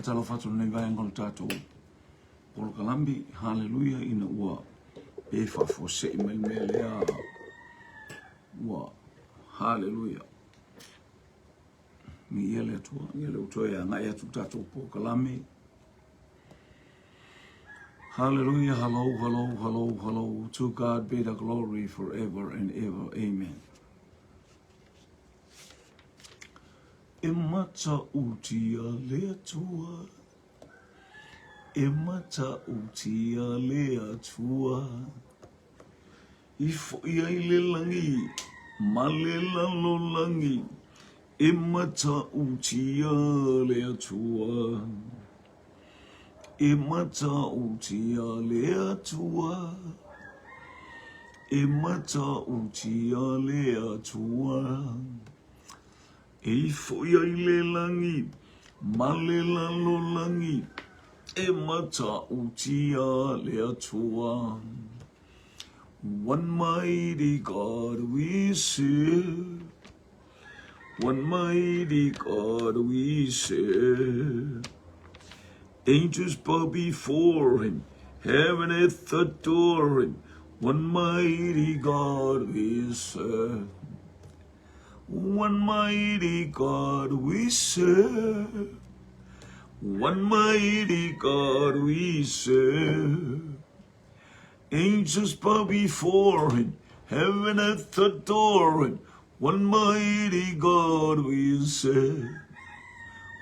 Patalo fatu nei vai ngol tatou. Polo kalambi, hallelujah, ina ua e fafo se melmelea. Ua, hallelujah. Mi yele tua, yele utoya ngai atu tatou polo kalami. Hallelujah, hello, hello, hello, hello. To God be the glory forever and ever. Amen. E mata utia lea tua. E mata utia lea tua. Ifo ia ile langi. Malela lo langi. E mata utia lea tua. E mata utia lea tua. E mata utia lea tua. E foia ile langi, malela lo langi, e mata utia lea tua. One mighty God we serve, one mighty God we serve. Angels bow before him, heaven and earth adore him. One mighty God we serve. One mighty God we serve. One mighty God we serve. Angels bow before him, heaven and earth adore him. One mighty God we serve.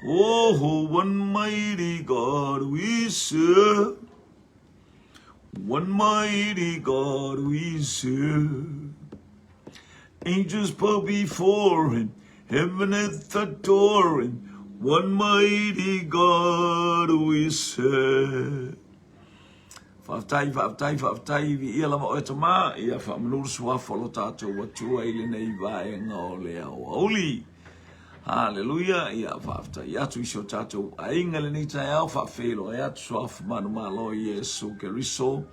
Oh, one mighty God we serve. One mighty God we serve. Angels bow before him, heaven and earth adore him. One mighty God we serve. Faftai, vi ia lama o etama, ia whamanuru suafa lo tātou watua ili nei vae ngā o lea o auli. Hallelujah, ia faftai, atu iso tātou ainga le ni tai au whawhelo, ia tu suafa manu malo Yesu Keriso.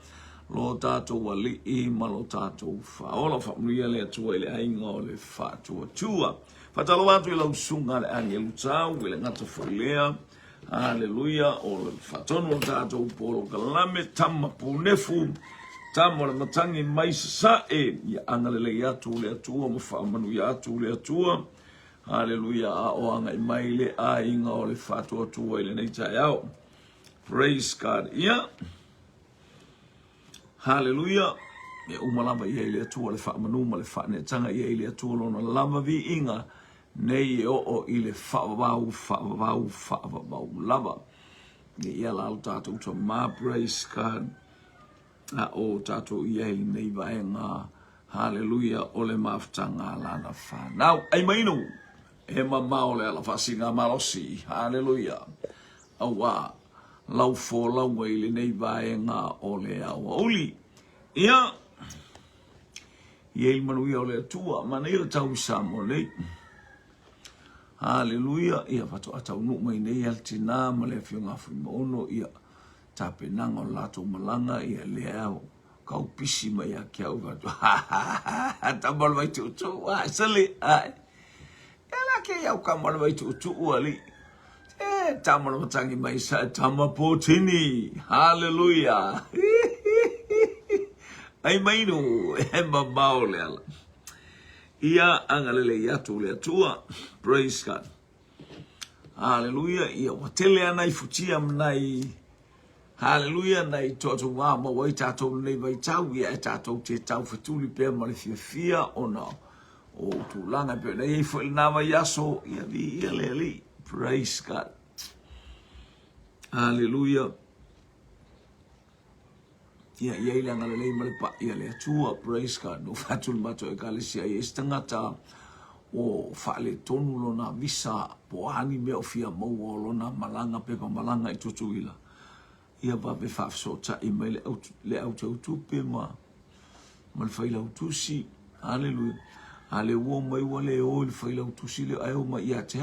Lo tātou wali I ma lo tātou whaola whamnuia le atua I le ainga o le whātua tua. Whatalo atu I lau sunga le angelu tau, I le ngata whailea. Hallelujah, o le whatonu o tātou polo kalame, tama punefu, tama le matangi maisa sae, I angale le atu le atua, ma whamanu I atu le atua. Hallelujah, a o anga I mai le a inga o le whātua tua I le neitai au. Praise God, yeah. Hallelujah. E umalava ia ile atua le whaamanuma le whaanetanga ia ile atua lona lava vi inga nei e o ile whaavavau lava. Ia la au tātou to ma praise God. A o tātou ia nei vaenga. Hallelujah. O le maftanga lana whanau. Ai mainu. E mamao le ala whasinga malosi. Hallelujah. Awa. Lau fo lau ile nei vaenga o le awa uli. Ia. Ia il manuia o le atua. Mana ia tau samo nei. Hallelujah. Ia watu atau nuk mai nei altina. Ma le fionga fui maono. Ia tape nanga o lato malanga. Ia le au. Kau pisi mai a kia u watu. Tamal mai tu utu. Sali. Ia la ke iau kamal mai tu utu uali. Tama na matangi mai sa tama potini. Hallelujah. Ai mainu e mamao le ala. Ia angalele iatu le atua. Praise God. Hallelujah. Ia watele ana I futia mnai. Hallelujah. Nai toto wama wai tato nei vai tau. Ia e tato te tau fatuli pe male fia ona. O tu langa pe nei fo il nama yaso. Ia vi ia le li. Praise God. Hallelujah. Ia ia ngala le male pa ia le atua. Praise God. No fatul mato e kalesia ia stangata o fale tonu lona visa poani me ofia mo lona malanga pepa malanga I tutuila. Ia ba be fafsota I mai le auto tupe ma mal faila utusi. Hallelujah. Ale wo mai wale o le faila utusi le ai o ma ia te.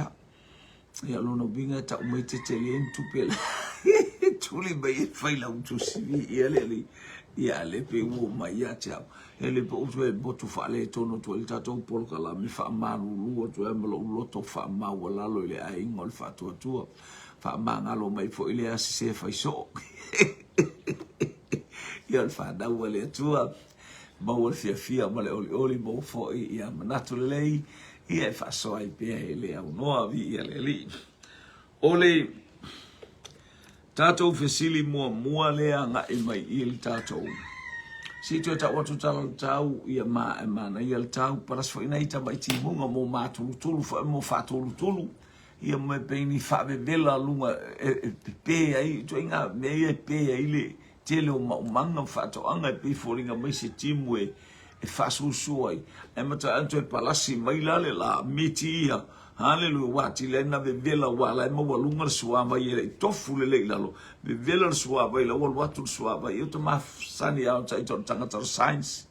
Ia lona binga ta umai te le tupe. Tuli mai faila utusi ia le ia le pe wo mai ia te. Ele po utu e botu fale tono to il tato polo kala mi fa maru lu to e melo loto fa ma wala lo le ai ngol fa to. whaamangalo mai fo ile asi se whaiso. Ia le whanau wale atua, mau le fia ma le oli mau fo ia manatu lei, ia e whasoa i pia e le au noa vi ia le li. Ole tātou fesili mua lea nga e mai i le tātou. Si tu ta watu tau ia mana ia le tau paras fo ina ita mai timunga mo matulu fo mo fatulu ia me peni fa bela lunga pe ai to inga me pe ai le tele o manga fato anga pe foringa mai se timwe e fasu suai e mata anto e palasi mai la miti ia hallelujah wati le na bela wala mo walunga suava ia tofu le lalo bela suava ia wal watu suava ia to ma sani out tai to tanga to science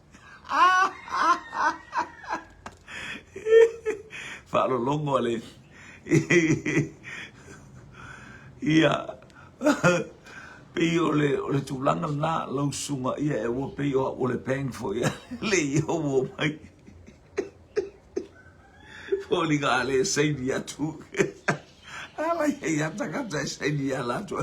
falo longo le ia pio le tulanga na lo sunga ia e wo pio o le peng fo ia le io wo mai Oli gale sei dia tu. Ala ia takata sei dia la tu.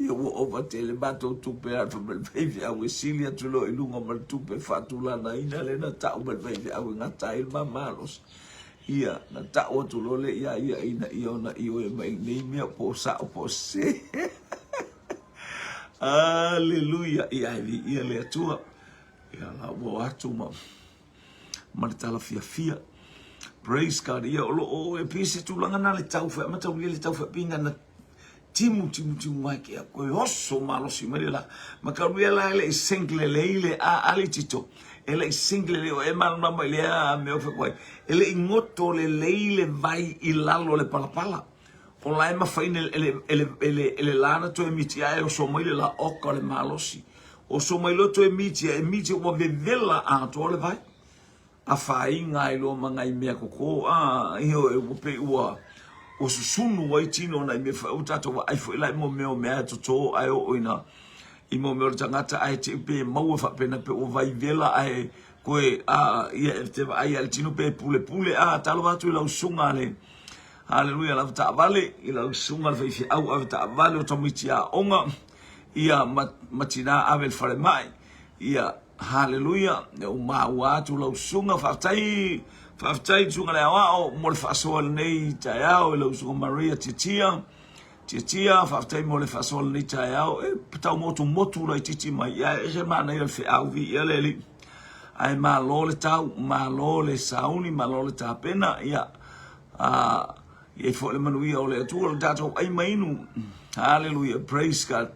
Io over tele bato tu per bel baby a Wesilia tu lo ilunga mal tu pe fatula na ina le na ta bel baby a ngata il mamalos. Ia na ta o tu lo le ia ina io na io e mai nei mia po sa po se. Alleluia ia ia le tua. Ia la wo atu ma. Martala fia. Praise God. Ia o e pise tulanga na le tau fa mata le tau fa pinga na timu mai ke ko oso malo si merela makaruela ele single leile a alitito ele single le e mal mama le a me ofe ko ele ingoto le leile vai ilalo le palapala o la ema faina ele lana to emiti ai o so mai la okole malosi o so mai lo to emiti o vela a to le vai a fainga ilo manga I mea koko io e pe ua o susunu wai tino na me fa utato wa ai fo ila mo mea to ai o ina I mo me tangata ai te pe mau fa pena pe o vai vela ai koe ia te ai al tino pe pule talo watu ila usunga le haleluya la ta vale ila usunga le fi au ta vale o tomitia onga ia matina avel fare mai ia haleluya o watu la usunga Faftai tunga le awao mo le fasol nei taiao le usunga Maria titia faftai mo le fasol nei taiao e tau motu la titi mai ya e mana ia fe au vi ia le ai malo le tau malo le sauni malo le tapena ia e fo le manuia o le tu le dato ai mainu hallelujah praise God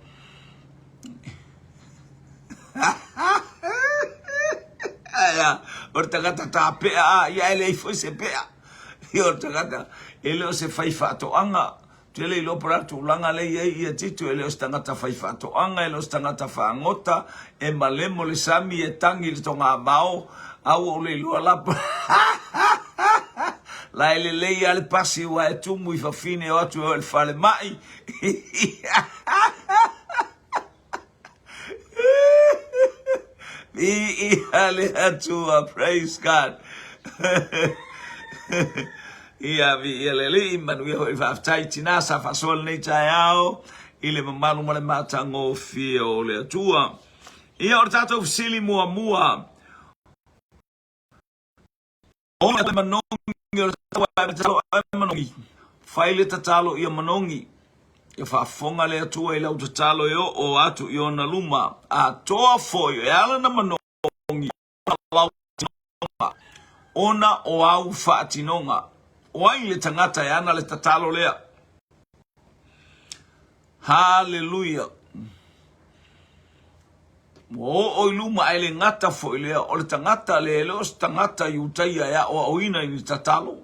ya ortagata tape ya ele foi se pea e ortagata ele o se fai fato anga tele lo prato langa le ia tito ele o stangata fai fato anga ele o stangata fa ngota e malemo le sami e tangi le tonga bao au le lo la la ele le ia le pasi wa e tumu I fa fine o atu el fale mai praise God. Ia vi ele manuia fa taitina sa fasol nei taiao ile mamalu male matango fio le tua. Ia ortato sili mua. Ona te manongi manongi. Faile tatalo ia manongi. Ia whaafonga le atua I lau tatalo o atu I ona luma. A toa foio e ala na manongi. Ona o au whaatinonga. O ai le tangata e ana le tatalo lea. Hallelujah. O luma ai le ngata foio lea. O le tangata le leos tangata iutaia ya o oina I tatalo.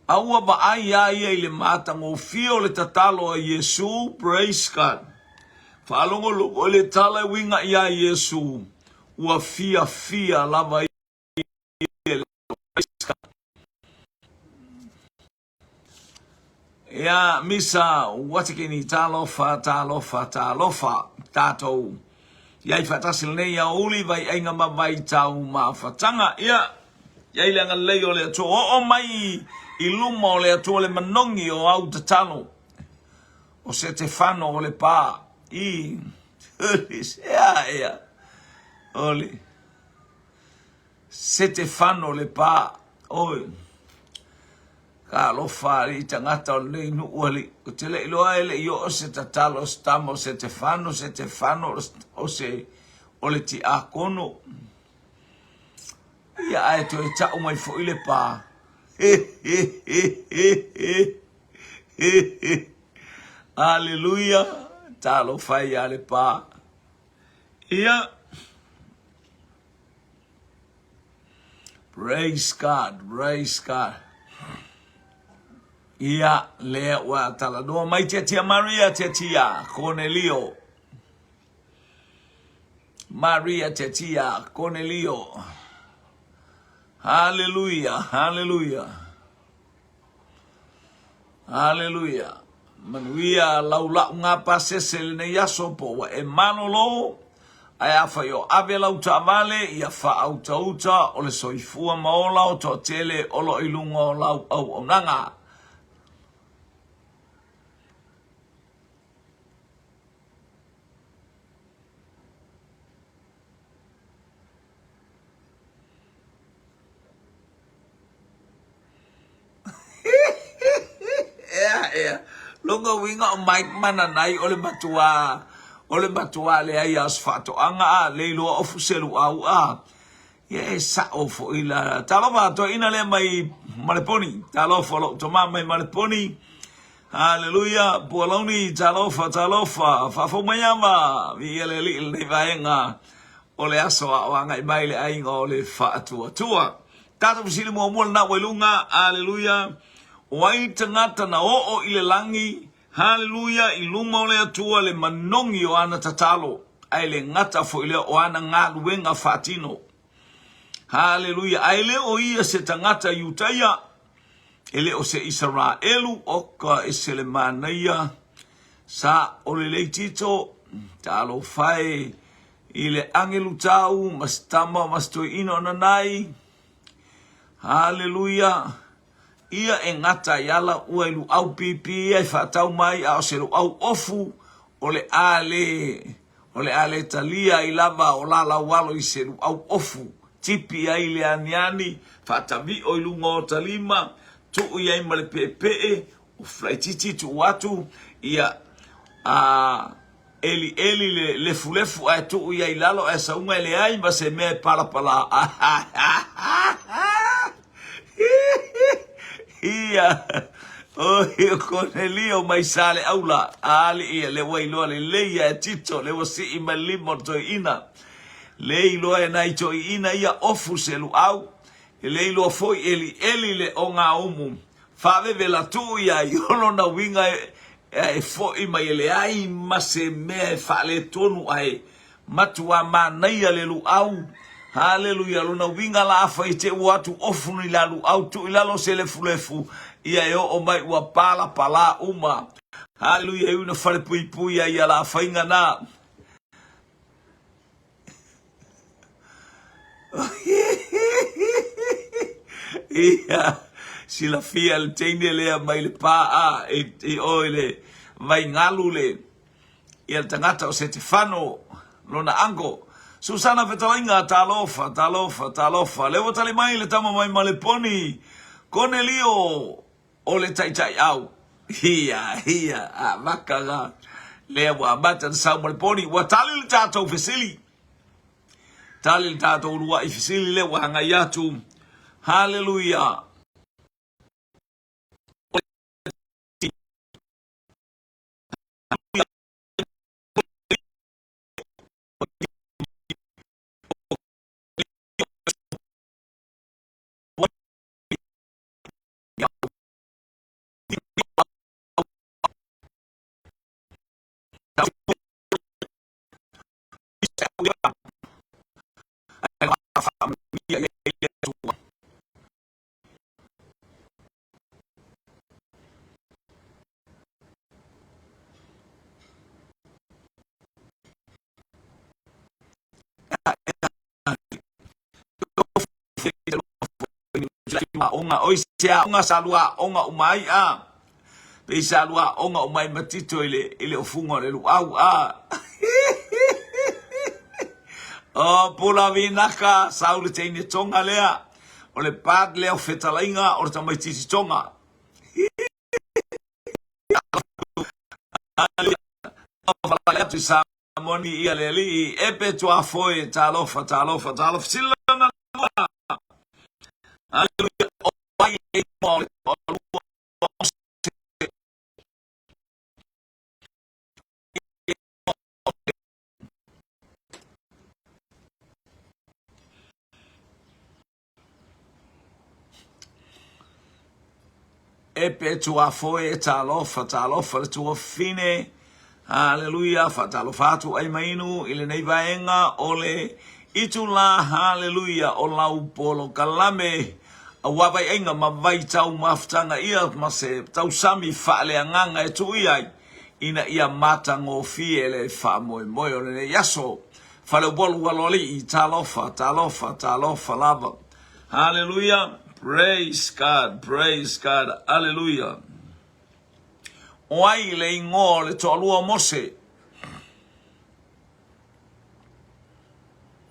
Aua ba ai le matango fio le tatalo a Yesu, praise God. Falongo lo le tala winga ia Yesu. Ua fia lava praise God. Ya misa watikini talofa tato. Ya ifatasil ne ya uli vai ainga mavai tau mafatanga ya. Ya ile anga leo le to o mai iluma o le atua le manongi o au tatalo. o se te whano o le pā. I, ea, ole. Se te whano le pā, oi. Ka alofa i tangata o nei nu uali. O te le iloa ele i o se tatalo o stamo se te whano o se o le ti a kono. Ia ae to e tau mai fo i le pā. Hallelujah. Talo fai a le pā. Ia. Praise God, praise God. Ia lea wa tala doa mai te tia Maria te tia Cornelio. Maria te tia Cornelio. Hallelujah, hallelujah. Hallelujah. Manuia laula ngā pasese le ne yaso po wa e manolo. Ai afa yo ave lauta vale ia fa auta uta o le soifua maola o to tele olo ilunga o lau au onanga. Ea. Longa winga o Mike mana nai ole batua le ai asfato anga le lo ofuselu au a. Ye sa ofo ila talova to ina le mai maleponi talofa lo to mai maleponi. Hallelujah boloni talofa fa fo mayama vi ele le vaenga ole aso anga mai le ai ngole fa tua tata visili mo na welunga. Hallelujah. Wai tangata na o ile langi. Hallelujah. Iluma ole atua le manongi o ana tatalo. Ai le ngata fo ile o ana ngā luenga fatino. Hallelujah. Ai le o ia se tangata Yutaya. Ele o se Israelu oka esele manaya. Sa ole le tito. Talo fai. Ile angelu tau. Mastama mastoi ino nanai. Hallelujah. Ia e ngata yala ua ilu au pipi ai whatau mai a o se lu au ofu o le ale talia i lava o lala walo i se lu au ofu tipi ai le aniani whatavi o ilu ngō talima tu ia i male pepe o flaititi tu watu ia eli le fulefu ai tu ia i lalo e saunga le ai ma se me palapala ia o Cornelio mai sale aula ali ia le wailo le leia tito le wasi i malimo to ina le ilo e nai to ina ia ofu selu au le ilo foi eli le onga umu fave vela tu ia yolo na winga e foi mai le ai mase me fale tonu ai matua manai le lu au. Hallelujah. Luna winga la afa i te watu ofu ni lalu au tu ilalo se le fulefu ia eo o mai ua pala uma. Hallelujah. Iuna fale pui ia la afa inga na. Ia sila fia le teine lea mai le paa e oile vai ngalu le ia tangata o se te whano lona ango. Susana Fetalainga talofa. Lewo tali mai le tama mai maleponi. Cornelio o le tai au. Hia makaga. Lewa abata sa maleponi. Wa tali le tato fesili. Tali le tato urua i fesili lewa hanga yatu. Hallelujah. Onga oisia onga salua onga umai a Pesa lua onga o mai matito ile ofunga le au o pula vinaka saule teine tonga lea o le pad lea o fetalainga o le tamaitisi tonga tu samoni ia le li epe tua foi talofa silana aleluia o mai mo epe tua foi talofa le tua fine. Haleluya, fatalofatu ai mainu ile nei vaenga ole itula haleluya o lau polo kalame awai ainga mavai tau maftanga ia mase tau sami fale nganga e tuiai ina ia mata ngo fiele fa moi ole yaso fale bolu waloli I talofa lava. Haleluya, praise God, haleluya. Oai le ingo le tolua mose.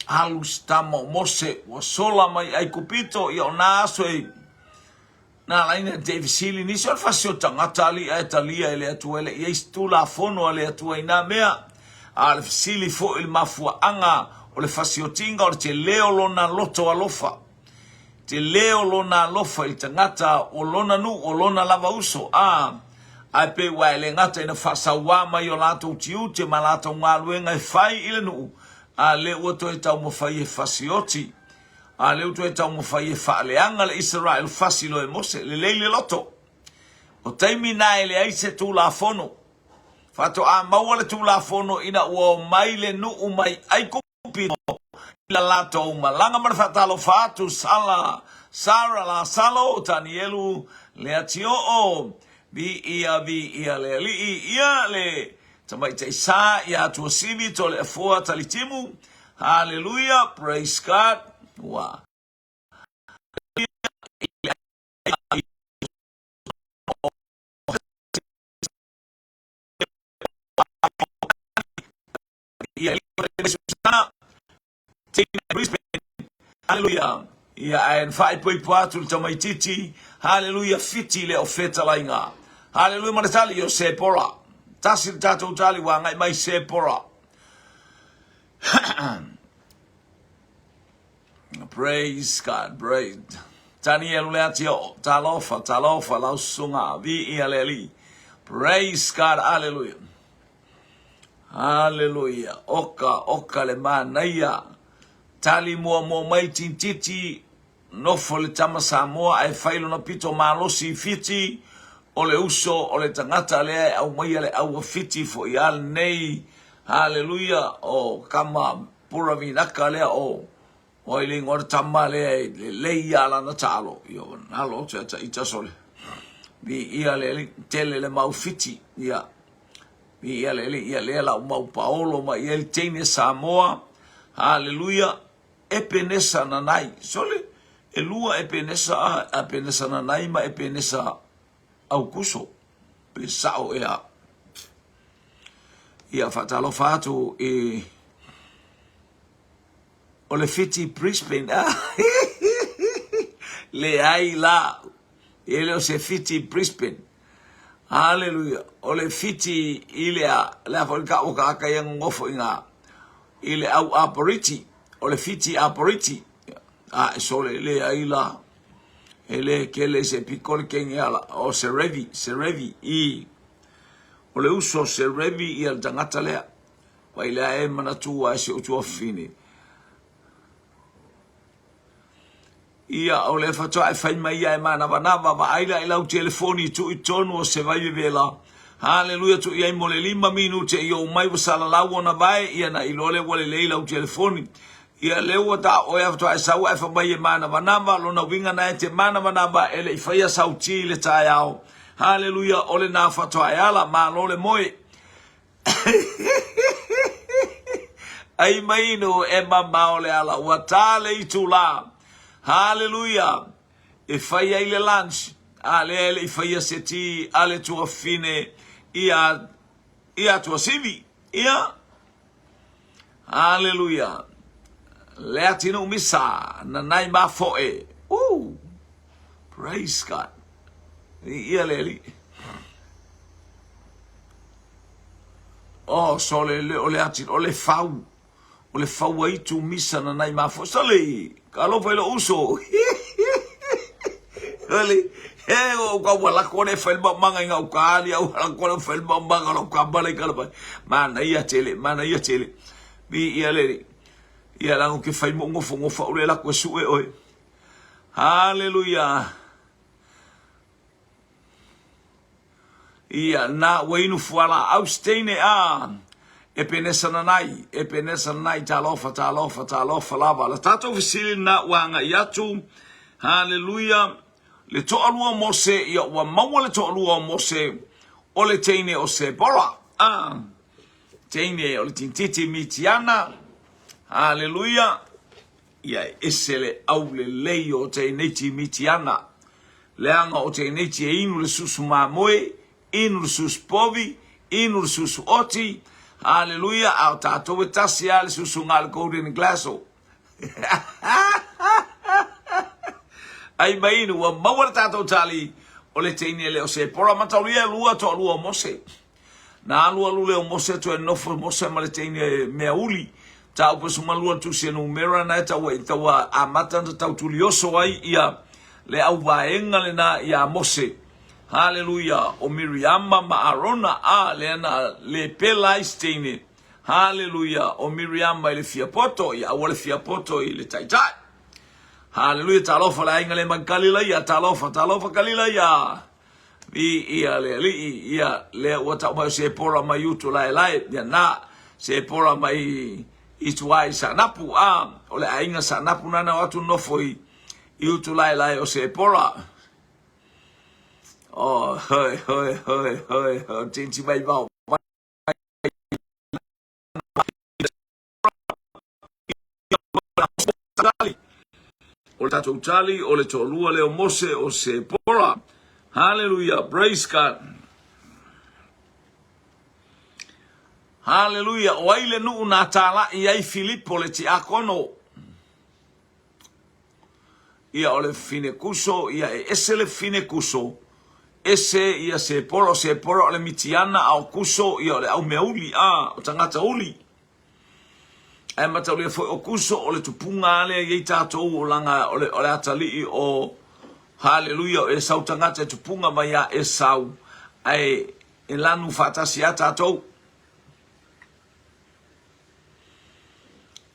Alustamo mose wa sola mai ai kupito I ona asoi. Na laina David Sili ni sol fasio tangata ali ai talia ele atuele I stula fono ale atua ina mea. Al Sili fo il mafua anga o le fasio tinga o te leo lona loto alofa. Te leo lona alofa I tangata o lona nu o lona lava uso. Ai pe wale ngata ina fasawa mai o lato tiu te malato ngaluenga I fai ile nu a le oto e tau mo fai e fasioti a le oto e tau mo fai e faaleanga le Israel fasilo e mose le leile loto o taimi na ele ai se tu la fono fato a maua le tu la fono ina ua mai le nu mai ai kupino ila lato malanga mar fatalo fatu sala Sara la salo Danielu le atio o vi ia le li ia le tamai te sa ia tu sivi to le fo talitimu. Hallelujah, praise God. Wa hallelujah. Ia en fai poi patu tamai titi. Hallelujah, fiti le ofeta lainga. Hallelujah, manatali yo se pora. Tasir tato tali wa ngai mai se pora. Praise God, praise. Daniel leatio talofa lausunga vi ialeli. Praise God, hallelujah. Hallelujah. Oka le manaya. Tali mo mai tintiti no fole tama Samoa ai failo no pito malosi fiti ole uso ole tangata le au mai le au fiti fo ial nei. Hallelujah. O kama pura vinaka le o ile ngor tama le ia la na talo yo nalo tsa ita sole vi ia le tele le mau fiti ia vi ia le la mau Paolo ma ia le tene Samoa. Hallelujah. Epenesa nanai sole elua epenesa nanai ma epenesa au kuso pesao ia fatalo fatu o le fiti Brisbane le ai la ele o se fiti Brisbane. Hallelujah. O le fiti ile la folka o ka yang ngofo inga ile au aporiti o le fiti aporiti sole le ai la ele kele se pikol kenyala o serevi I o le uso serevi I al tangata lea wa ile e manatua se utua fini ia o le fatoa e fai mai e mana vanava va aila ila u telefoni tu I tonu o se vai vela. Hallelujah. Tu ia mo le 5 minute io mai wasala lawo na vai ia na ilole wale leila u telefoni ia lewa ta o ia fatoa e sawa e fa mai e mana vanava lo na winga na e te mana vanava ele I faia sauti le tai au. Hallelujah. Ole na fatoa e ala ma lo le moe ai mai no e mama ole ala watale I tula. Hallelujah. E fai ai le lunch. Ale le faia seti ale tua fine ia tua sivi ia. Hallelujah. Le atino misa na nai ma foe. Praise God. Ia leli. Oh, so le atino ole fau. Ole fau ai tu misa na nai ma foe. Sale, kalo fai lo uso. Ole o ka wala ko ne fel manga nga ukali au la ko fel manga lo ka bale kala ba. Mana ia tele. Bi ia leli. Ia lango ke fai mo ngofo ole la ko su e oi. Hallelujah. Ia na wainu fuala austeine e penesa nai talofa lava la tato visili na wanga yatu. Hallelujah. Le to'alua Mose ia wa maua le to'alua Mose o le teine o se bola. Teine o le tintiti mitiana. Hallelujah. Ia esele au le lei o te neiti mitiana. Leanga o te neiti e inu le susu mamoe, inu le susu povi, inu le susu oti. Hallelujah. Au tato e tasi a le susu ngā le golden glasso. Ai mainu wa maua le tato tali o le teine le o se pora mataulia lua to lua Mose. Na lua lule o Mose to e nofo Mose ma le teine mea uli. Tau pa sumalua tu se numera na tawa a matanda tau tulioso ai ia le au vaenga le na ia Mose. Hallelujah. O Miriama ma Arona le na le pela istene. Hallelujah. O Miriama le fiapoto ia wale fiapoto i le taitai. Hallelujah. Talofa la inga le makalila ia talofa kalila ia. Ia le wata mai se pora mai utu lai ia na se pora mai ituai sanapu o le ainga sanapu nana watu nofo i utu lai o se pora. Oh, hoi, tinti mai vau. O le tatou tali, o le tolua leo Mose o se pora. Hallelujah, praise God. Hallelujah, o aile nuu na tala i ai Filipo le ti akono. Ia o le fine kuso, ia ese le fine kuso. Ese ia se pora o le mitiana au kuso, ia o le au meuli, o tangata uli. E mataulia foi o kuso o le tupunga ale i tātou o langa o le atali o hallelujah e sau tangata e tupunga mai a e sau ai e lanu fatasi a tātou.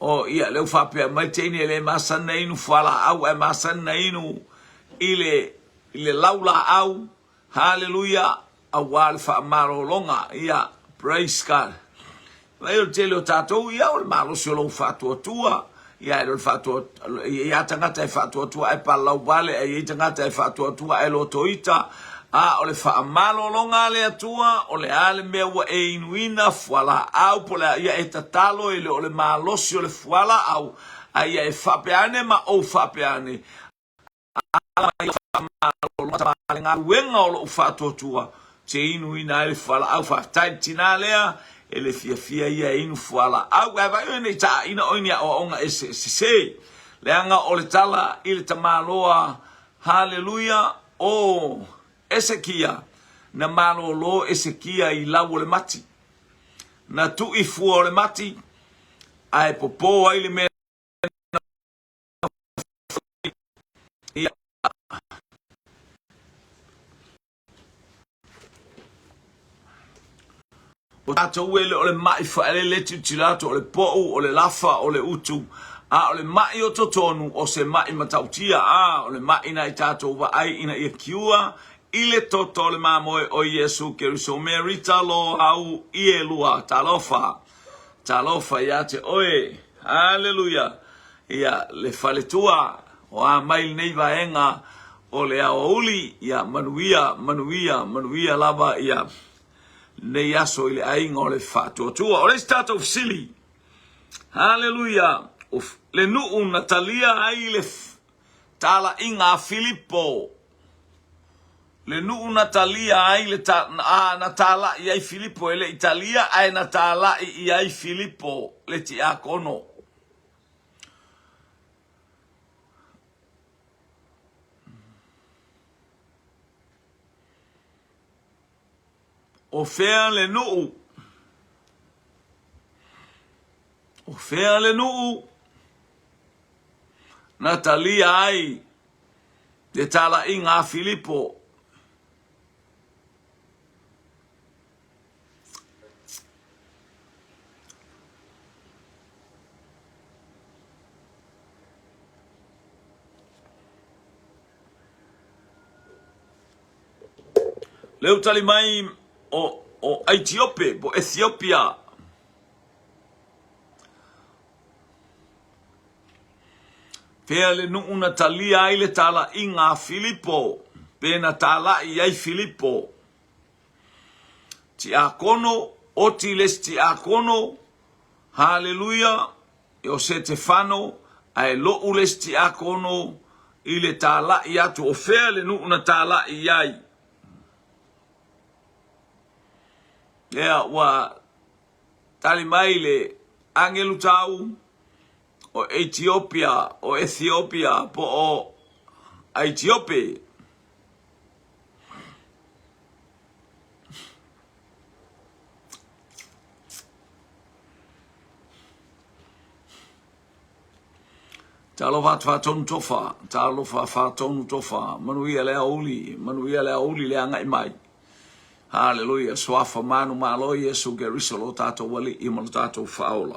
O ia leu whapea mai teine le masana inu whala au e masana inu i le laula au hallelujah a wale whaamaro longa ia praise God. Vai o tele o tātou ia o le malo se o lau whatua tua. Ia e lo whatua, ia tangata e whatua tua e palau wale, e tangata e whatua tua e lo toita. O le whaamalo longa le atua, o le ale mea wa e inuina, fuala au, po le ia e tatalo e le o le malosi o le fuala au. A ia e whapeane ma o whapeane. Ia whaamalo longa le ngā wenga o lo whatua tua. Te inuina e le fuala au, whaatai tina lea. Ele fia ia inu fuala au vai nei ta ina oinia o onga se le anga o le tala i le tamaloa hallelujah o Esekia na malo lo Esekia i lau le mati na tu i fu o le mati ai popo ai le me o tātou ele o le mai whaele le tutilato o le po'u o le lafa o le utu o le mai o totonu o se mai matautia o le mai na i tātou wa ai ina ia kiua i le toto le mamoe o Yesu Keriso merita lo au i e lua talofa ia te oe hallelujah ia le faletua o a mai nei vaenga o le ao uli ia manuia lava ia ne yaso ile ainga o le whātua o le start of silly hallelujah le nuu Natalia ai le tala inga Filipo le nuu na talia ai le na tala i ai Filipo ele Italia ai na tala i ai Filipo le ti akono. O fea le nuu. O fea le nuu. Na talia ai le tala i ngā Filipo. Leu tali mai o Ethiopia. Fea le nuu na talia ai le tala i ngā Filipo. Pe na tala i ai Filipo. Ti akono, o ti les ti akono. Haleluya. O Stefano, ai lo ules ti akono. I le tala i atu. O fea le nuu na tala i ai. Lea wa tali mai le angelu tau o Ethiopia po o Ethiopia. Talo fatonu tofa, talo fatonu tofa, manuia le auli le angai mai. Hallelujah, swafa manu malo Yesu geriso lo tato wali imo lo tato faula.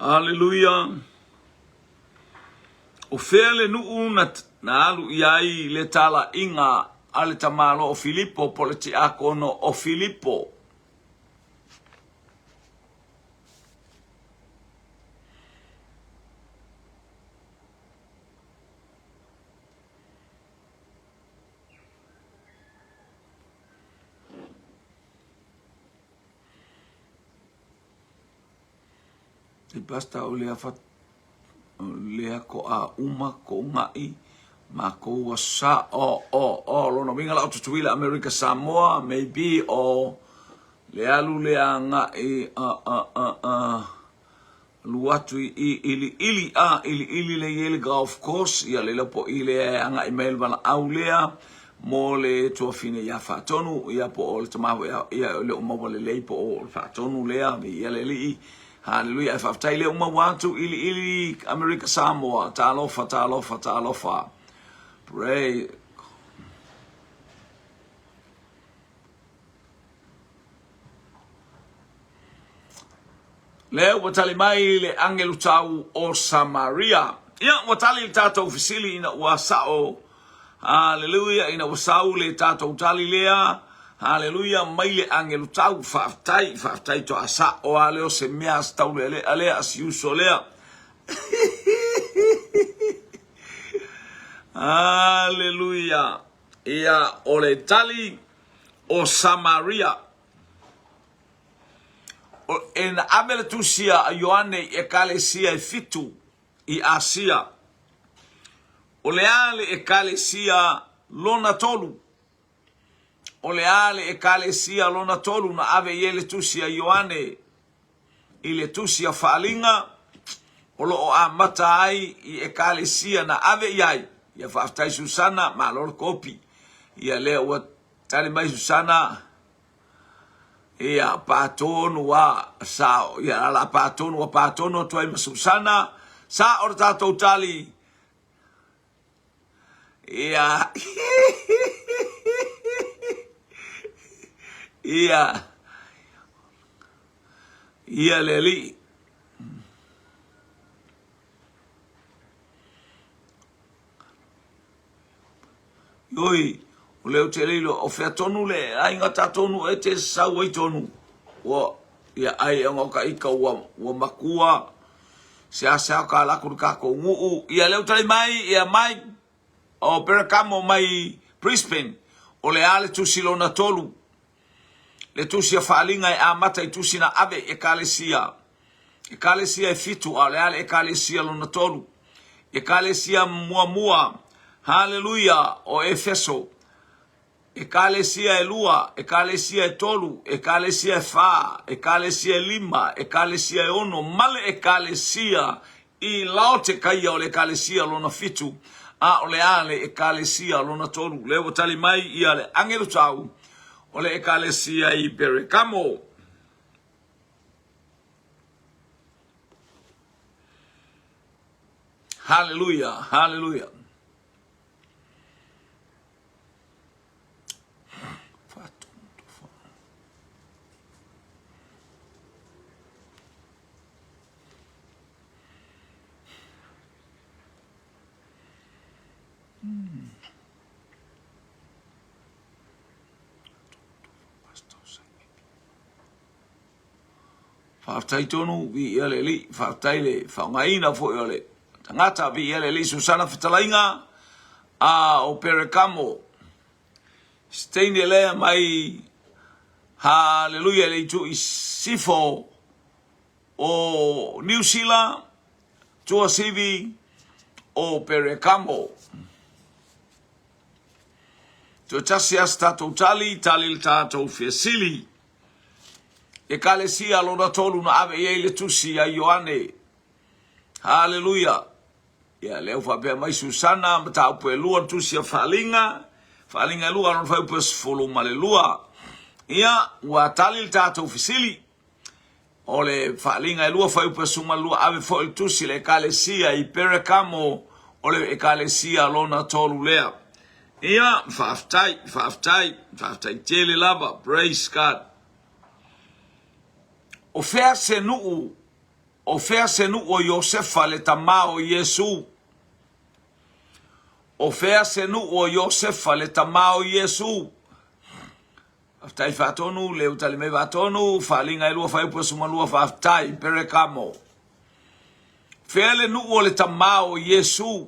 Hallelujah. O fele nuu na alu iai le tala inga ale tamalo o Filipo politi akono o Filipo. Te basta o lea ko a uma ko ngai ma ko wasa o lono minga la tutuila America Samoa maybe o lea ngai luatu ili le yele golf course ya le po ile anga email bala aulea mo le tofine ya fatonu ya po o le tamaho ya le mo le po o fatonu lea ya le li. Hallelujah. If I've taile uma watu ili America Samoa talofa. Pray. Leo watali mai le angelu tau o Samaria. Ya watali tata ofisili ina wasao. Hallelujah. Ina wasau le tata utali lea. Hallelujah, maile angelu tau faftai to asa o aleo se meas tau ale asiu solea. Hallelujah. Ia ole tali o Samaria. En abeletusia a Ioane e kalesia e fitu i Asia. Ole ale e kalesia lona tolu. O le ale e kalesia lona tolu na ave yele tusia Ioane i le tusia faalinga o lo o a mata ai i e kalesia na ave iai ia faaftai Susana ma lor kopi ia le ua tali mai Susana ia patonu wa sao ia la patonu wa patonu toi Susana sa o tatou tali Ia. Ia. Ia leli. Yoi. O leo te leilo o whea tonu le. Ai ngata tonu e te sau ai tonu. Wa. Ia ai angoka ika wa makua. Se asa ka laku ka ko nguu. Ia leo tali mai. Ia mai. O perakamo mai Brisbane. O le ale tusi lona tolu. Le tusi a whaalinga e amata i tusi na ave e kalesia. E kalesia e fitu a le ale e kalesia lona tolu. E kalesia mua mua. Hallelujah o Efeso. E kalesia e lua. E kalesia e tolu. E kalesia e fa. E kalesia e lima. E kalesia e ono. Male e kalesia i lao te kaia o le kalesia lona fitu. A o le ale e kalesia lona tolu. Leo tali mai i ale angelu tau. O le ekalesia i Perekamo. Hallelujah, hallelujah. Whaftai tonu vi ia le li, whaftai le whaungaina fo ia le. Tangata vi ia le li Susana Fitalainga a o Perekamo. Steine lea mai hallelujah le tu i sifo o New Zealand tua sivi o Perekamo. Tu tasi asta tali le tatou fiasili. E kalesia lona tolu na ave ye le tusi a Ioane. Hallelujah. Ya leo fa pe mai Susana mata pe lua tusi a falinga. Falinga lua non fa pe sfolo male lua. Ia wa tali le tatou fisili. Ole falinga lua fa pe suma lua ave fo il tusi le kalesia i Perekamo ole e kalesia lona tolu lea. Ia faftai tele lava, praise God. O fea se nuu o Iosefa le tamao Yesu. O fea se nuu o Iosefa le tamao Yesu. Aftai fatonu, leu talime fatonu, falinga ilua fai pusuma lua faftai, Perekamo. Fea le nuu o le tamao Yesu.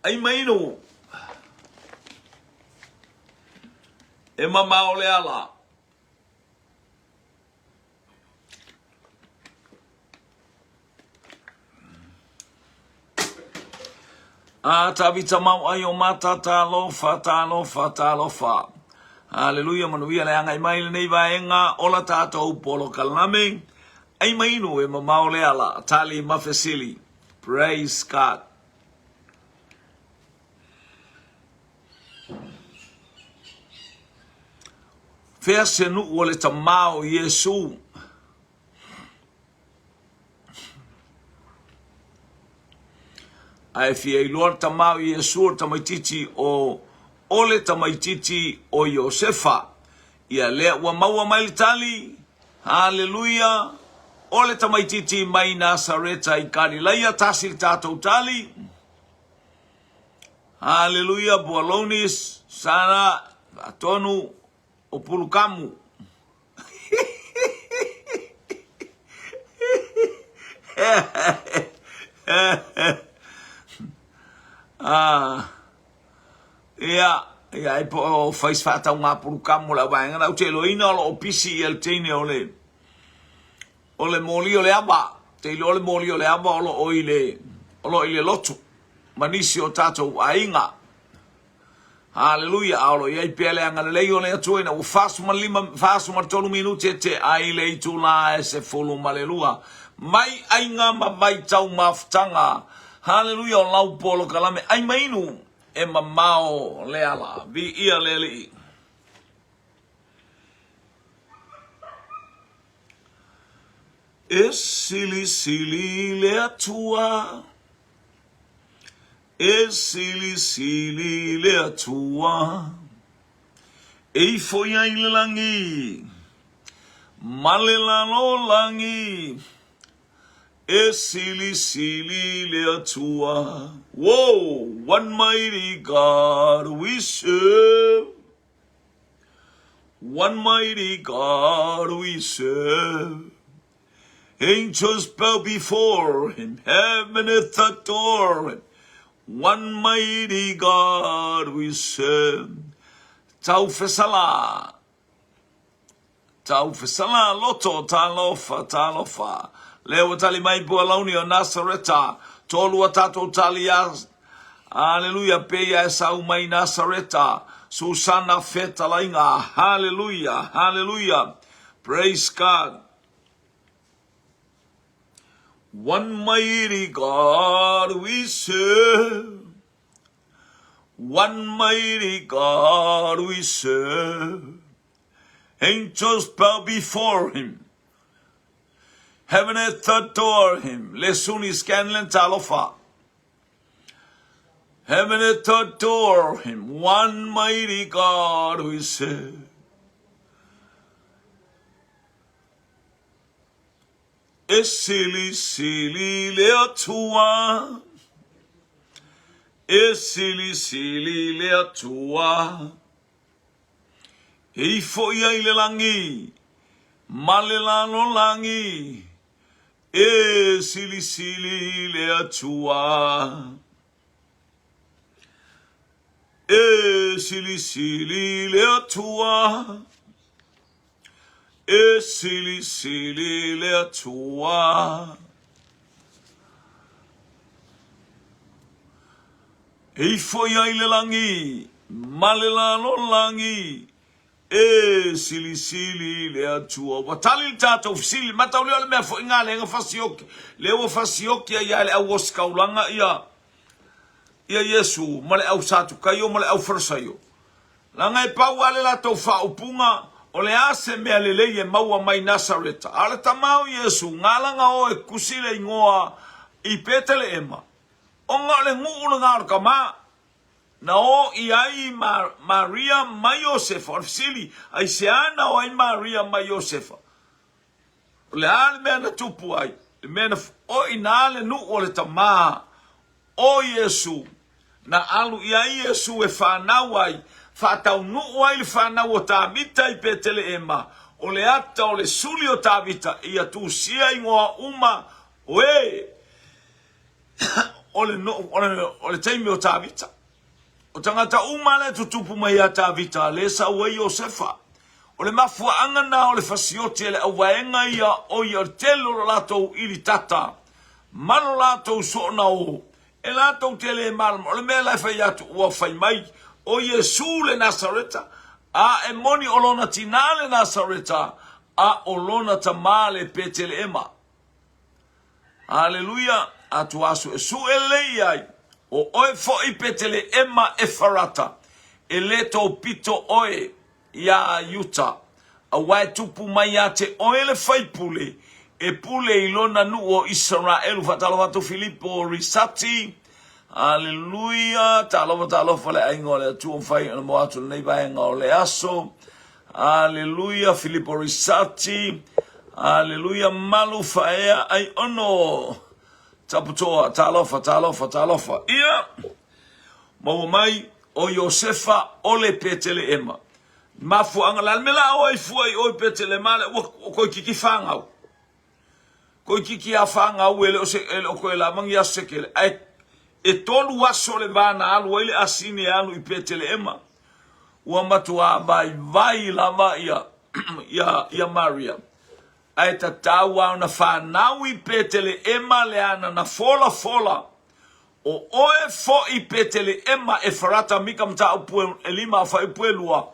Ai maino. E mama o le ala. A tavita mau ai o mata talofa. Hallelujah, manuia le anga i mai le nei vaenga o la tātou polo kalame. Ai mainu e mama o le ala, tali mafesili. Praise God. Fea se nu o le tamao Yesu. Ai fia i lor tamao Yesu o tamaititi o le tamaititi o Iosefa. Ia lea ua maua mai le tali. Hallelujah. O le tamaititi mai Nasareta i Karilaia tasil tātou tali. Hallelujah. Bualonis sana atonu o pulukamu. Ia po fais fata nga pulukamu la vaenga na utelo ina o pisi el tene ole moli ole aba te ole moli ole aba o ile lotu manisi o tato ainga. Hallelujah, alo ia pele anga le ole atuina o fasu tolu minuti te ai le tula se fulu malelua mai ainga mai tau maftanga. Hallelujah, lau polo kalame ai mainu e mamao le ala vi ia leli. E sili sili le atua. E sili sili le atua. E foi ai langi. Malelano langi. E sili sili le atua. Whoa, one mighty God we serve. One mighty God we serve. Angels bow before him, heaven hath adore him. One mighty God we serve. Tau fesala loto talofa. Leo tali mai bua launi o Nasareta. Tolu atato talias. Hallelujah. Peia esau mai Nasareta. Susana feta lainga. Hallelujah. Hallelujah. Praise God. One mighty God we serve. One mighty God we serve. Angels bow before him. Heaven hath adore him. Lesuni scanlan talofa. Heaven hath adore him. One mighty God we serve. E sili sili le atua. E sili sili le atua. E foi ai le langi. Malelano langi. E sili sili le atua. E sili sili le atua. E sili sili le atua. E foi ai le langi. Malelano langi. E sili sili le atua. Watali tato sili mata ule me fo inga le fasioki. Le o fasioki ya le au skaulanga ia. Ia Yesu male au satu kayo male au farsayo. Langa e pau ale la to fa upunga o le ase me alele ye maua mai Nasareta. Ale tamau Yesu ngalanga o e kusile ingoa I petele ema. O ngale ngu ngā kama. Na o iai Maria mai Yosefa. Orfisili ai se ana o ai Maria mai Yosefa. Le ale mea na tupu ai. Le mea na o inale nu o le tama. O Yesu. Na alu iai Yesu e whanau ai. Whatau nu o ai le whanau o tāmita I petele ema. O le ata o le suli o tāmita. Ia tu sia ingoa uma. Oe. O le teimi o tāmita. O tangata umale tutupu mai a tāwita, le sa ua Iosefa. O le mafua angana o le fasioti le awaenga ia o ia telo lato ili tata. Mano lato so na o. E lato tele malma, o le mea lai fai atu ua fai mai. O Yesu le Nasareta. A e moni o lona tina le Nasareta. A o lona tamale petele ema. Hallelujah. Atu asu e su e leiai. O oe fo I petele ema e farata. E leto pito oe ia yuta. A wai tupu mai ate oe le fai pule. E pule ilona nu o Israelu. Fatalo watu Filipo risati. Hallelujah. Talo fale aingo le tuon fai. Ana mo atu nei vai aingo le aso. Hallelujah. Filipo risati. Hallelujah. Malu faea ai ono. Taputoa, talofa. Ia, mau mai o Iosefa o le petele ema. Mafu angalal mela o I fuai o petele male o koi kiki fangau. Koi kiki a fangau ele o koe la mangi a sekele. E tolu waso le vana alu ele asini alu I petele ema. Ua matua vai lava ia Maria. Ai tatau au na whanau I petele ema leana na fola. O oe fo I petele ema e farata mika mta upue elima fai upuelua.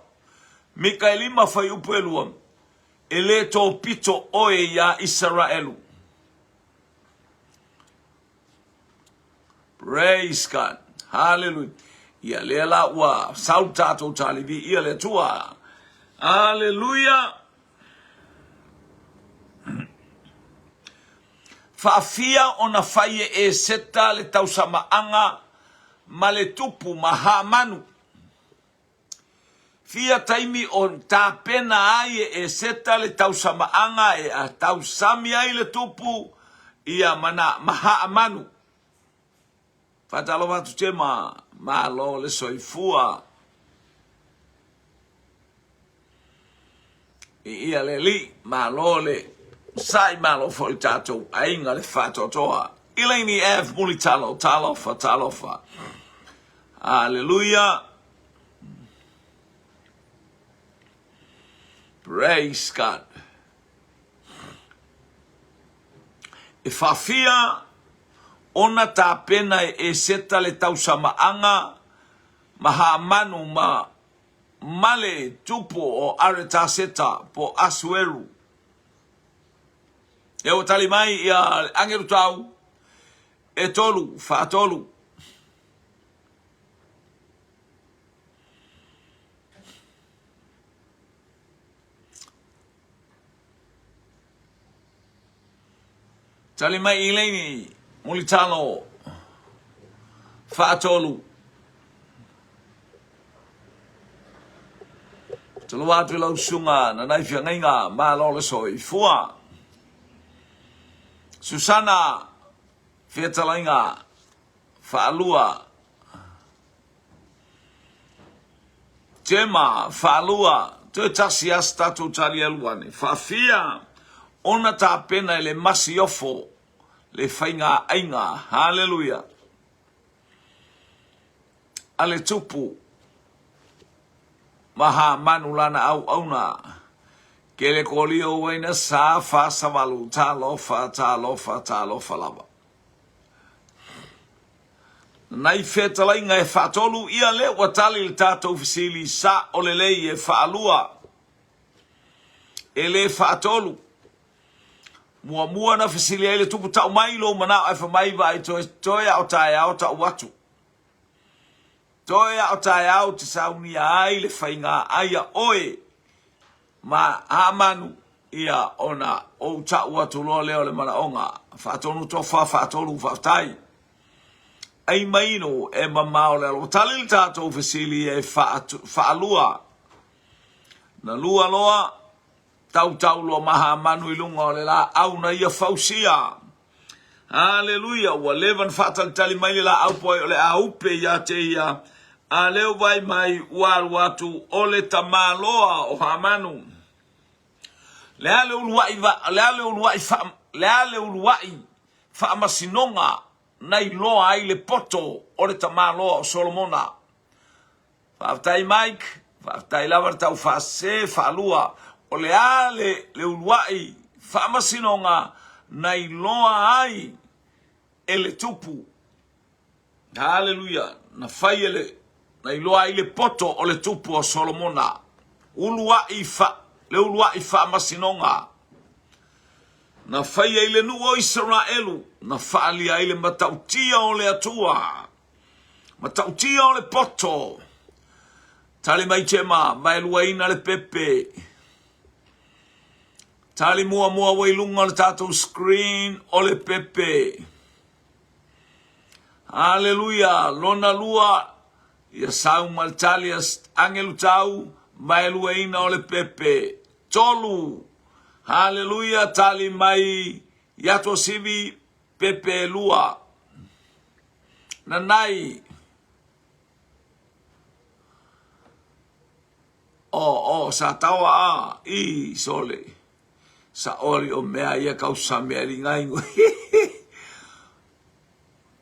Mika elima fai upuelua. Ele to pito oe ya Israelu. Praise God. Hallelujah. Ia lela wa sautato talivi ia le tua. Hallelujah. Faafia ona faie e seta le tausamaanga ma le tupu maha manu. Fia taimi o ta pena ai e seta le tausamaanga e a tausami ai le tupu ia mana maha manu. Fatalo watu tema ma lo le soifua. Ia le li ma lo le sai ma lo fo tato ainga le fato toa. Ileni F mulitalo talofa talofa. Hallelujah. Praise God. E fafia ona ta pena e seta le tausamaanga maha manu ma male tupo o areta seta po asueru. E o tali mai ia angeru tau e tolu, fa tolu. Tali mai ileni mulitalo fa tolu. Talo watu lau sunga na naifia ngainga ma lole soi fua. Susana Fiatalainga Fa'alua Tema Fa'alua Te tasi astatu tali aluane Fa'afia Ona ta pena le masiofo Le fainga ainga Hallelujah Ale tupu Maha manulana au auna Kele kolio wena sa fa savalu ta lofa lava. Nai fetala inga e fatolu ia le watali le tato fisili sa olelei e faalua. Ele fatolu. Mua na fisili ele tupu tau mailo mana e fa mai vai toia o tai au ta watu. Toia o tai au te sauni ai le fainga aia oe. Ma amanu ia ona o ta watu lo leo le manaonga fatonu tofa fatolu fatai ai maino e mamao le lo talil tato fasili e faalua na lua loa tau lo maha manu ilunga le la au na ia fausia haleluya wa levan fatal tali mai la au po le aupe ya te ia a leo vai mai watu ole tamaloa o hamanu leale uluai fa masinonga nai loa ai le poto o le tamaloa o Solomona. Fa'aftai Mike, fa'aftai lavar tau fa'ase fa'alua o leale le uluai fa masinonga nai loa ai ele tupu. Hallelujah. Na fai ele nai loa ai le poto o le tupu o Solomona. Uluai fa le ulua I fa masinonga. Na fai ele nu o Israelu. Na faali ele matautia o le atua. Matautia o le poto. Tali mai tema, mai luaina le pepe. Tali mua wailunga le tatou screen o le pepe. Hallelujah. Lona lua. Ia sau maltalias angelu tau. Mai luaina o le pepe. Tolu, hallelujah, tali mai yato sivi pepe lua. Nanai. Sa tawa I sole. Sa ori o mea ia kausa mea ringaingo.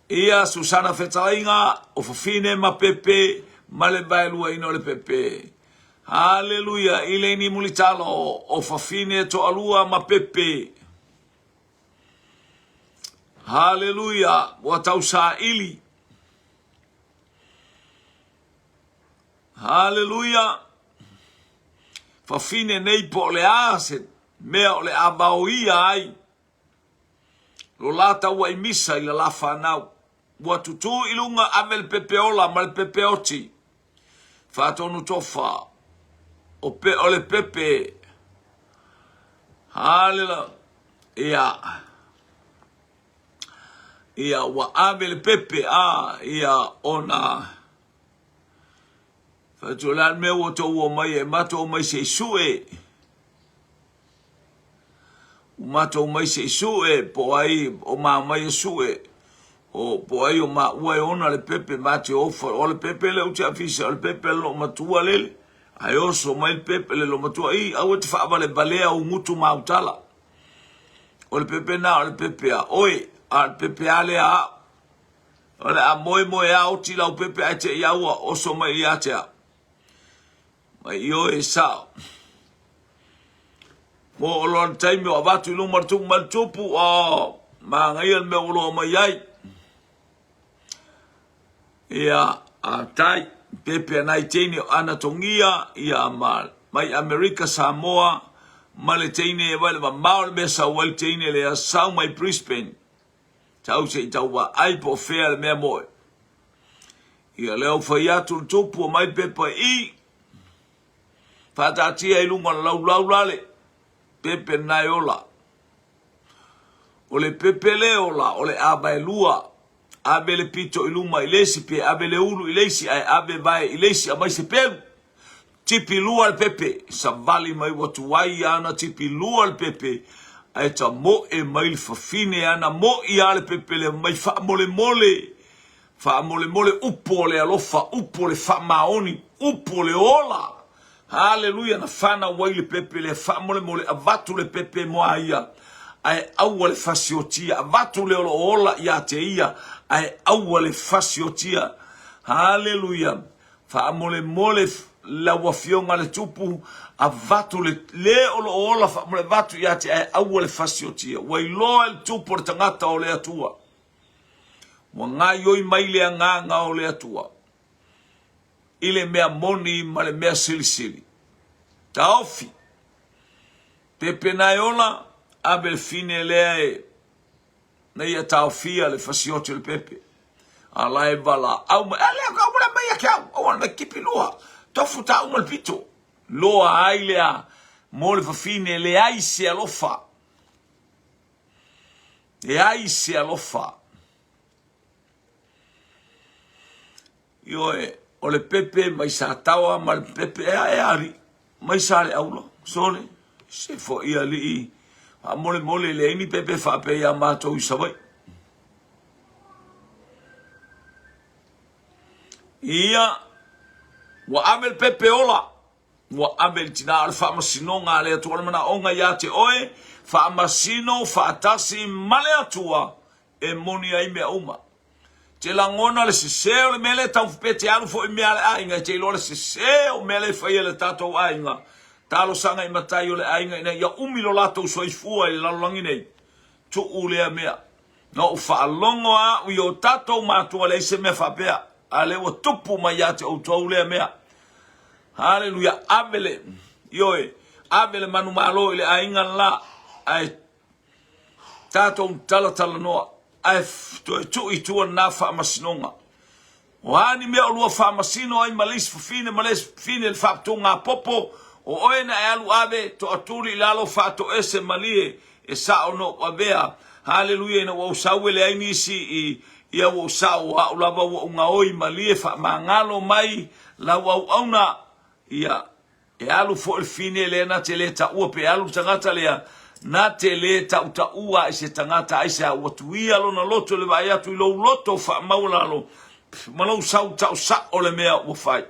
Ia Susana Fetalainga o fafine ma pepe, male bai luaina o le pepe. Hallelujah, ileni mulitalo o fafine to alua ma pepe. Hallelujah, watau sa ili. Hallelujah. Fafine nei po le aset, mea o le abaoia ai. Lo lata ua imisa ila la whanau. Watutu ilunga amel pepeola mal pepeoti. Fatonu tofa. O le pepe. Hallelujah. Ia. ia wa abele pepe ia ona fatulan me wo to wo mai mato mai se sue mato mai se sue po ai o ma mai sue o po ai o ma ua ona le pepe mate o le pepe le uti afisa o le pepe lo matua lele ai oso mai le pepe le lo matua i au te fa vale balea o ngutu mautala o le pepe na o le pepe a oi al pepe ale a ole a moi a o tila o pepe a te ia ua oso mai ia te a mai io e sa mo o lon taimi o avatu ilu martupu o ma ngai al me o lo mai ai ia a tai pepe nai teine o anatongia ia mai Amerika Samoa ma le teine e wale ma maol mesa wale teine le a sau mai Brisbane tau se i tau wa ai po fea le mea moe. Ia leo whai atu tupu o mai pepe i. Whatatia i lunga lau lale. Pepe nai ola. O le pepe le ola, o le abai lua. Abe le pito i luma i lesi pe, abe le ulu i lesi, ai abe vai i lesi a mai se peru. Tipi lua le pepe, sa vali mai watu wai ana tipi lua le pepe. Ai ta mo e mai fafine ana mo i ale pepe le mai fa mole upo le alofa upo le fa maoni upo le ola haleluya na fana wai le pepe le fa mole avatu le pepe mo aia ai awale fasiotia avatu le ola ia te ia ai awale fasiotia haleluya fa mole la wafionga le tupu avatu le ola fa mole vatu ia te ai awale fasiotia wai lo el tupu le tangata o le atua mo ngai oi mai le nganga o le atua ile mea moni ma le mea silisili taofi pepe naiola abel fine le na ia taofia le fasioti le pepe ala e vala au ma ale ka mona mai ka o na kipi loa tofu ta umal pito loa ailea mo le fine le aisi alofa Ioe, o le pepe mai sa tawa ma le pepe e ari mai sa le aulo sole se fo ia li a mole le ni pepe fa pe ia matou i savai ia wa amel pepe ola wa amel tina al fa masino nga le to mana onga ya te oe fa masino fa tasi male atua e moni ai me uma te langona le seseo le mele tau pete alu fo i mele ainga te lo le seseo mele fai le tato ainga talo sanga i matai o le ainga ina ia umilo lato so i fua i lalangi nei tu ulea mea no fa longo a u yo tato matua le se me fa pea ale o tupu mai ate o to ulea mea haleluya abele yoe abele manu malo le ainga la ai tato tala noa ai tu i tu na fa masinonga wani me o fa masino ai malis fine le fa tunga popo o oena alu ave to atuli lalo fa to ese malie e sa ono abea haleluya na o sawele ai nisi i ia o sa o lava o nga oi malie fa mangalo mai la o ona ia e alu fo fine le na teleta o pe alu tangata le na tele ta ua e se tangata ai se o tuia lo na loto le vai atu lo loto fa maula lo malo sa o le mea o fai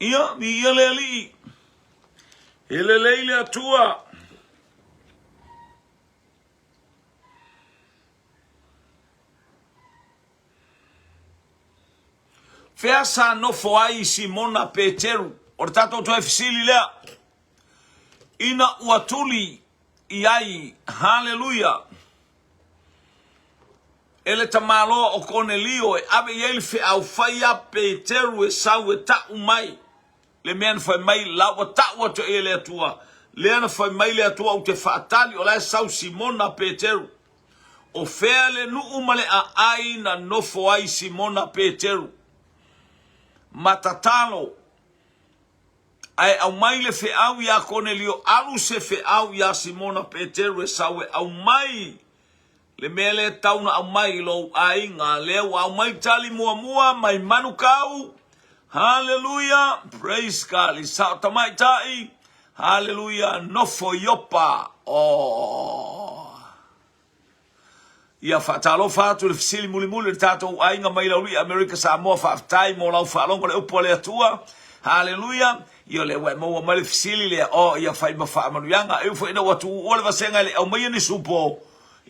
ia mi ele ali ele atua Fesa no foai Simona Peteru ortato to efsili lea ina uatuli iai haleluya ele tamalo o Cornelio e ave ele fe au faia Peteru e sau e ta umai le men foi mai la o ta o to ele atua le na foi mai le atua o te fatali o la sau Simona Peteru o fele nu umale a ai na no foai Simona Peteru matatalo ai au mai le fe au ya Cornelio alu se fe au ya Simona Peteru e sawe au mai le mele tauna au mai lo ainga le au mai tali mua mai manukau. Hallelujah, praise God. Li sa tamai tai. Hallelujah, no fo yopa. Oh. Ia fatalo fatu le fisili muli tato ainga mai lauli America Samoa fatai mo lau falongo le upo le atua. Hallelujah. Io le we mo mai le fisili le ia fai ma fa manuanga eu fo ina watu ole vasenga le au mai ni supo.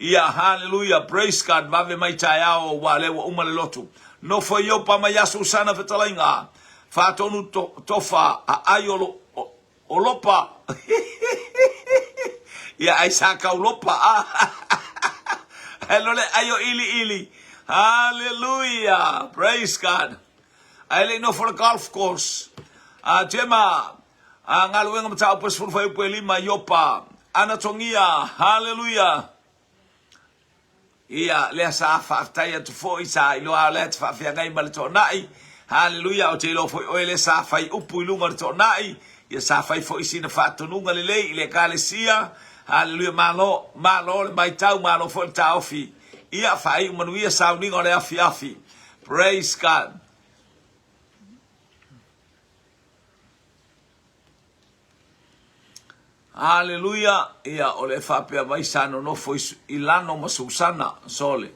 Ia hallelujah, praise God. Mave mai tai ao wa le uma le lotu. No fo yopa mai asu sana fetalainga. Fatonu tofa a ayolo olopa. Ia aisaka olopa. Hello, ayo ili. Hallelujah. Praise God. I know for the golf course. Jema. Ngaluenga mta upes for fa lima yopa. Anatongia. Hallelujah. Ia le sa fa taya to fo isa ilo alet fa fia ngai mal to nai. Hallelujah. O te lo fo o le sa fa upu ilunga to nai. Ia sa fa fo isina fa tonunga le kalesia. Hallelujah, malo le mai tau malo fo tau fi. Ia fai manuia sounding on afi. Praise God. Hallelujah. Ia ole fa pe mai sano no fo ilano masusana sole.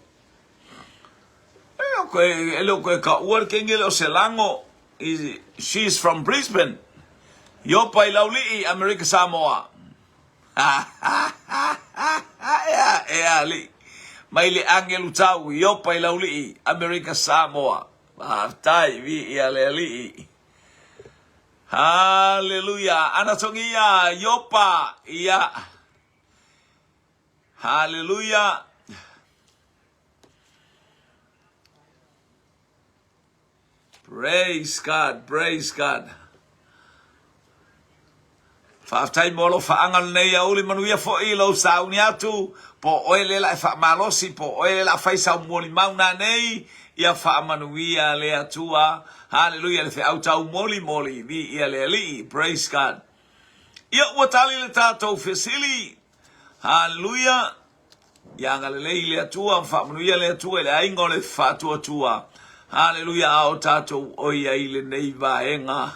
Elo ka working elo selango she's from Brisbane. Yo pa ilauli America Samoa. Ali mai le angelu tau yo pa ilauli America Samoa tai vi ali. Hallelujah, anatongia yopa ia. Hallelujah. Praise God. Faftai molo fa angal nei uli manuia fo ilo sauni atu po oile la fa malosi po oile la fa sa moli mauna nei ia fa manuia le atua. Hallelujah, le fa auta moli vi ia le ali. Praise God. Ia watali le tato fesili. Hallelujah. Ia ngale le atua fa manuia le atua le aingo le fa tua. Hallelujah, au tato oia ile nei vaenga.